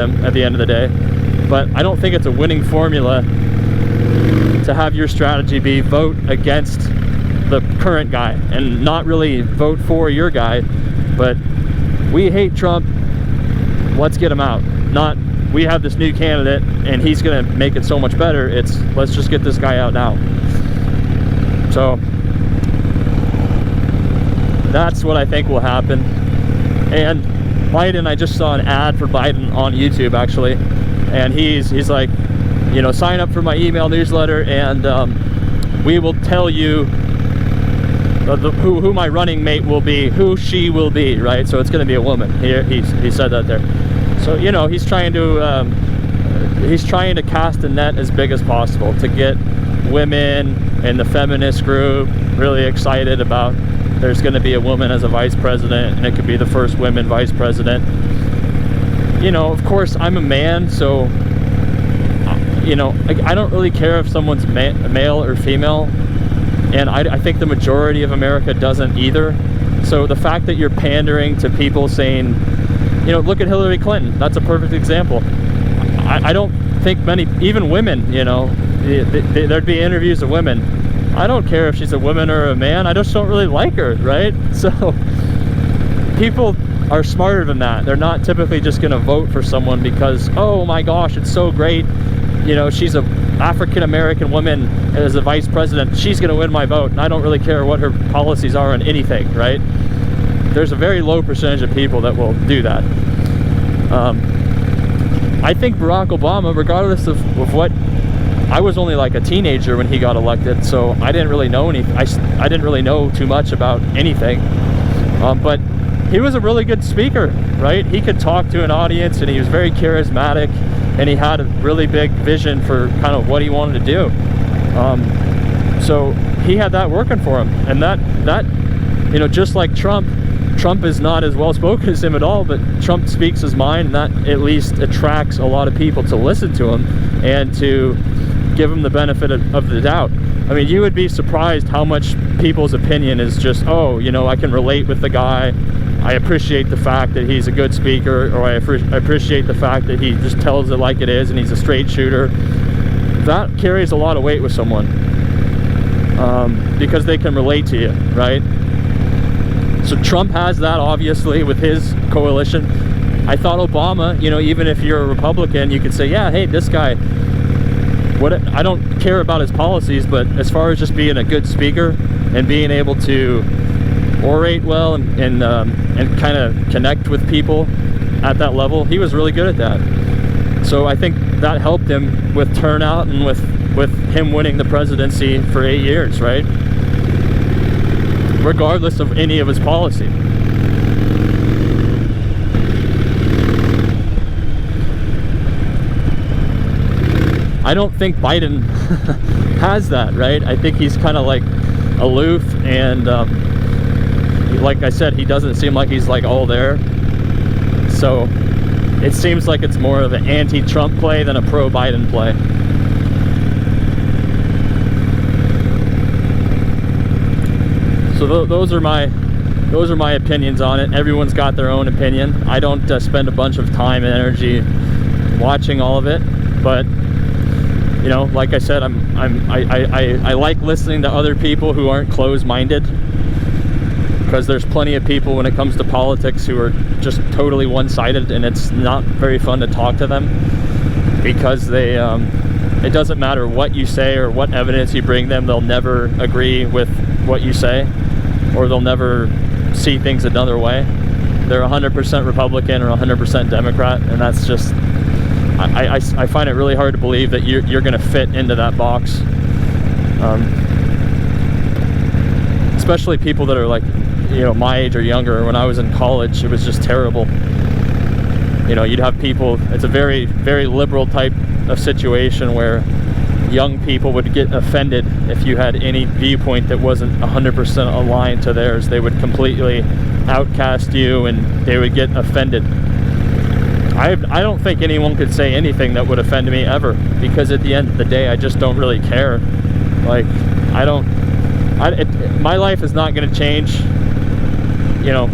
them at the end of the day. But I don't think it's a winning formula to have your strategy be vote against the current guy and not really vote for your guy, but we hate Trump, let's get him out. Not, we have this new candidate and he's gonna make it so much better. It's, let's just get this guy out now. So that's what I think will happen. And Biden, I just saw an ad for Biden on YouTube actually, and he's like, you know, sign up for my email newsletter and we will tell you who my running mate will be, who she will be, right? So it's going to be a woman. He said that there. So, you know, he's trying to cast a net as big as possible to get women in the feminist group really excited about there's going to be a woman as a vice president, and it could be the first women vice president. You know, of course, I'm a man, so, you know, I don't really care if someone's male or female, and I think the majority of America doesn't either. So the fact that you're pandering to people saying, you know, look at Hillary Clinton, that's a perfect example. I don't think many, even women, you know, there'd be interviews of women. I don't care if she's a woman or a man, I just don't really like her, right? So people are smarter than that. They're not typically just gonna vote for someone because, oh my gosh, it's so great, you know, she's a African-American woman as a vice president, she's gonna win my vote, and I don't really care what her policies are on anything, right? There's a very low percentage of people that will do that. I think Barack Obama, regardless of what, I was only like a teenager when he got elected, so I didn't really know anything. I didn't really know too much about anything, but he was a really good speaker, right? He could talk to an audience, and he was very charismatic, and he had a really big vision for kind of what he wanted to do. So he had that working for him, and that you know, just like Trump is not as well spoken as him at all, but Trump speaks his mind, and that at least attracts a lot of people to listen to him and to give him the benefit of the doubt. I mean, you would be surprised how much people's opinion is just, oh, you know, I can relate with the guy, I appreciate the fact that he's a good speaker, or I appreciate the fact that he just tells it like it is and he's a straight shooter. That carries a lot of weight with someone, because they can relate to you, right? So Trump has that, obviously, with his coalition. I thought Obama, you know, even if you're a Republican, you could say, yeah, hey, this guy, I don't care about his policies, but as far as just being a good speaker and being able to orate well and kind of connect with people at that level, he was really good at that. So I think that helped him with turnout and with him winning the presidency for 8 years, right? Regardless of any of his policy. I don't think Biden has that, right? I think he's kind of like aloof, and like I said, he doesn't seem like he's like all there. So it seems like it's more of an anti-Trump play than a pro-Biden play. So those are my opinions on it. Everyone's got their own opinion. I don't spend a bunch of time and energy watching all of it, but you know, like I said, I like listening to other people who aren't closed-minded, because there's plenty of people when it comes to politics who are just totally one-sided, and it's not very fun to talk to them, because they it doesn't matter what you say or what evidence you bring them, they'll never agree with what you say, or they'll never see things another way. They're 100% Republican or 100% Democrat, and that's just, I find it really hard to believe that you're going to fit into that box. Especially people that are like, you know, my age or younger. When I was in college, it was just terrible. You know, you'd have people, it's a very, very liberal type of situation where young people would get offended if you had any viewpoint that wasn't 100% aligned to theirs. They would completely outcast you, and they would get offended. I don't think anyone could say anything that would offend me ever, because at the end of the day, I just don't really care. Like, my life is not going to change. You know,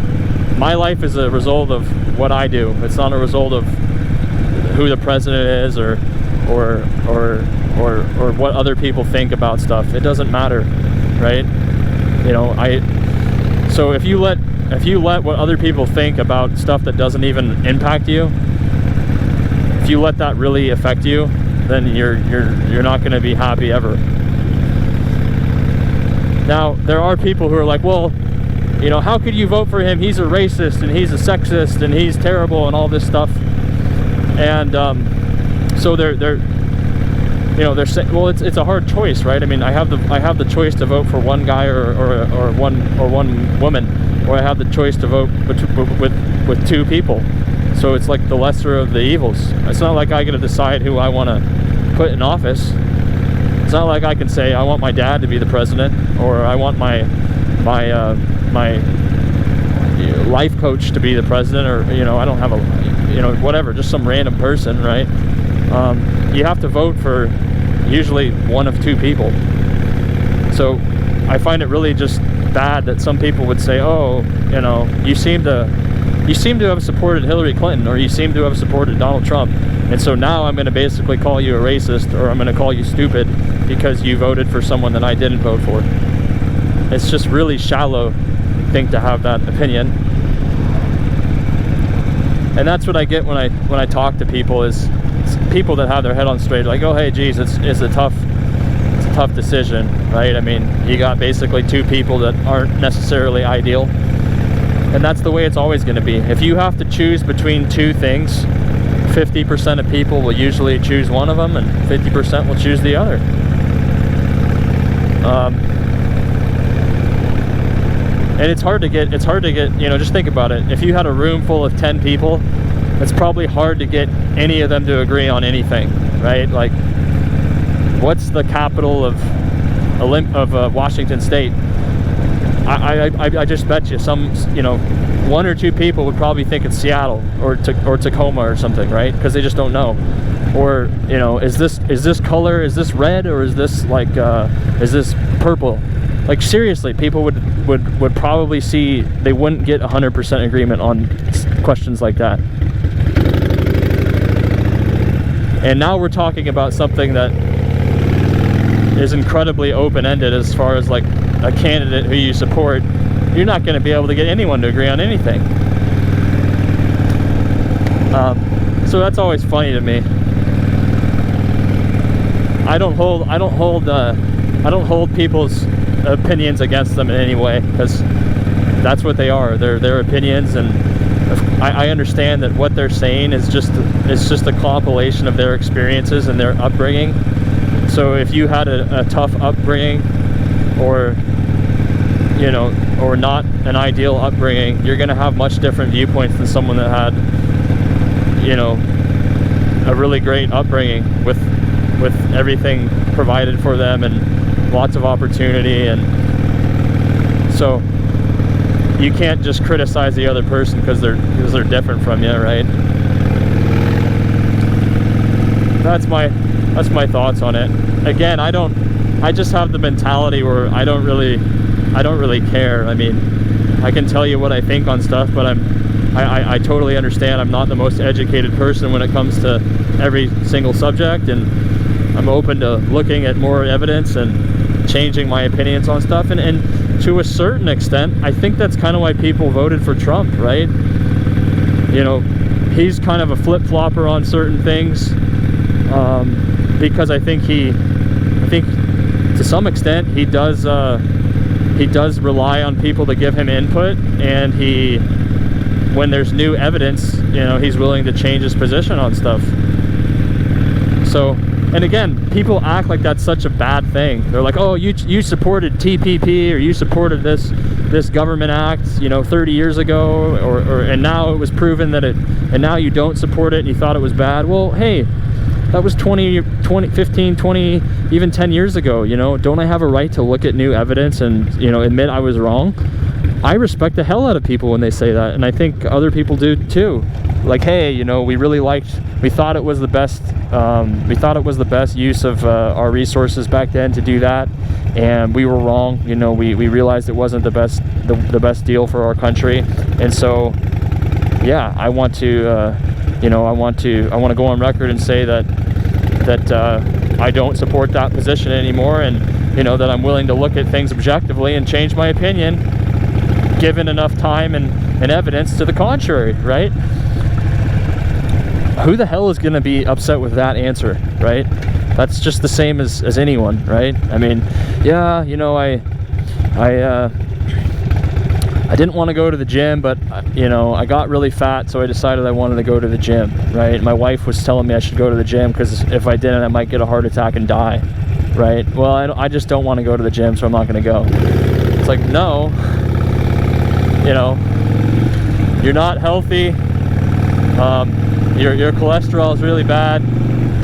my life is a result of what I do. It's not a result of who the president is or what other people think about stuff. It doesn't matter, right? You know, so if you let what other people think about stuff that doesn't even impact you, if you let that really affect you, then you're not going to be happy ever. Now, there are people who are like, well, you know, how could you vote for him? He's a racist and he's a sexist and he's terrible and all this stuff. And so they're you know, they're saying, well, it's a hard choice, right? I mean, I have the choice to vote for one guy or one woman, or I have the choice to vote with two people. So it's like the lesser of the evils. It's not like I get to decide who I want to put in office. It's not like I can say I want my dad to be the president, or I want my life coach to be the president, or, you know, I don't have a, you know, whatever, just some random person, right? You have to vote for usually one of two people. So I find it really just bad that some people would say, oh, you know, you seem to have supported Hillary Clinton, or you seem to have supported Donald Trump, and so now I'm going to basically call you a racist, or I'm going to call you stupid because you voted for someone that I didn't vote for. It's just really shallow thing to have that opinion. And that's what I get when I talk to people, is people that have their head on straight, like, oh, hey, geez, it's a tough decision, right? I mean, you got basically two people that aren't necessarily ideal, and that's the way it's always going to be. If you have to choose between two things, 50% of people will usually choose one of them, and 50% will choose the other. And it's hard to get, you know, just think about it. If you had a room full of 10 people, it's probably hard to get any of them to agree on anything, right? Like, what's the capital of Washington State? I just bet you you know, one or two people would probably think it's Seattle or Tacoma or something, right? Because they just don't know. Or, you know, is this color, is this red, or is this like is this purple? Like, seriously, people would probably see, they wouldn't get 100% agreement on questions like that. And now we're talking about something that is incredibly open-ended as far as like a candidate who you support. You're not going to be able to get anyone to agree on anything. So that's always funny to me. I don't hold people's opinions against them in any way, because that's what they are. They're their opinions, and I understand that what they're saying is just a compilation of their experiences and their upbringing. So if you had a tough upbringing, or, you know, or not an ideal upbringing, you're going to have much different viewpoints than someone that had, you know, a really great upbringing with everything provided for them and lots of opportunity. And so you can't just criticize the other person because they're different from you, right? That's my thoughts on it. Again, I just have the mentality where I don't really care. I mean, I can tell you what I think on stuff, but I totally understand I'm not the most educated person when it comes to every single subject, and I'm open to looking at more evidence and changing my opinions on stuff. And to a certain extent, I think that's kind of why people voted for Trump, right? You know, he's kind of a flip-flopper on certain things, because I think to some extent he does rely on people to give him input, and when there's new evidence, you know, he's willing to change his position on stuff. So, and again, people act like that's such a bad thing. They're like, oh, you supported TPP, or you supported this government act, you know, 30 years ago, and now it was proven that and now you don't support it and you thought it was bad. Well, hey, that was 20, 15, 20, even 10 years ago, you know. Don't I have a right to look at new evidence and, you know, admit I was wrong? I respect the hell out of people when they say that, and I think other people do too. Like, hey, you know, we thought it was the best use of our resources back then to do that, and we were wrong. You know, we realized it wasn't the best deal for our country, and so, yeah, I want to you know, I want to go on record and say that I don't support that position anymore, and you know, that I'm willing to look at things objectively and change my opinion given enough time and evidence to the contrary, right? Who the hell is going to be upset with that answer, right? That's just the same as anyone, right? I mean, yeah, you know, I didn't want to go to the gym, but you know, I got really fat, so I decided I wanted to go to the gym, right? My wife was telling me I should go to the gym because if I didn't, I might get a heart attack and die, right? Well, I just don't want to go to the gym, so I'm not going to go. It's like, no, you know, you're not healthy. Your cholesterol is really bad.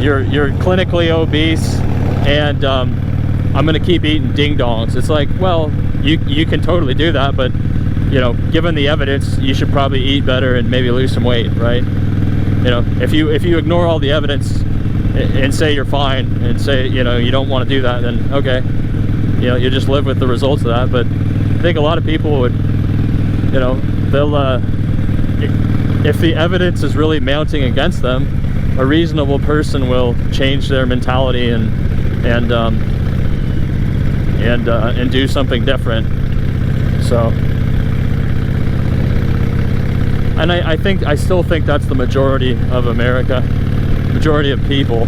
You're clinically obese, and I'm going to keep eating ding dongs. It's like, well, you can totally do that, but you know, given the evidence, you should probably eat better and maybe lose some weight, right? You know, if you ignore all the evidence and say you're fine and say, you know, you don't want to do that, then okay, you know, you just live with the results of that. But I think a lot of people would, you know, they'll if the evidence is really mounting against them, a reasonable person will change their mentality and do something different. So, and I still think that's the majority of America, majority of people.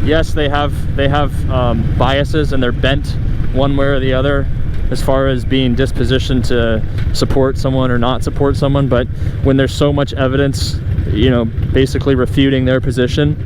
Yes, they have biases, and they're bent one way or the other as far as being dispositioned to support someone or not support someone. But when there's so much evidence, you know, basically refuting their position,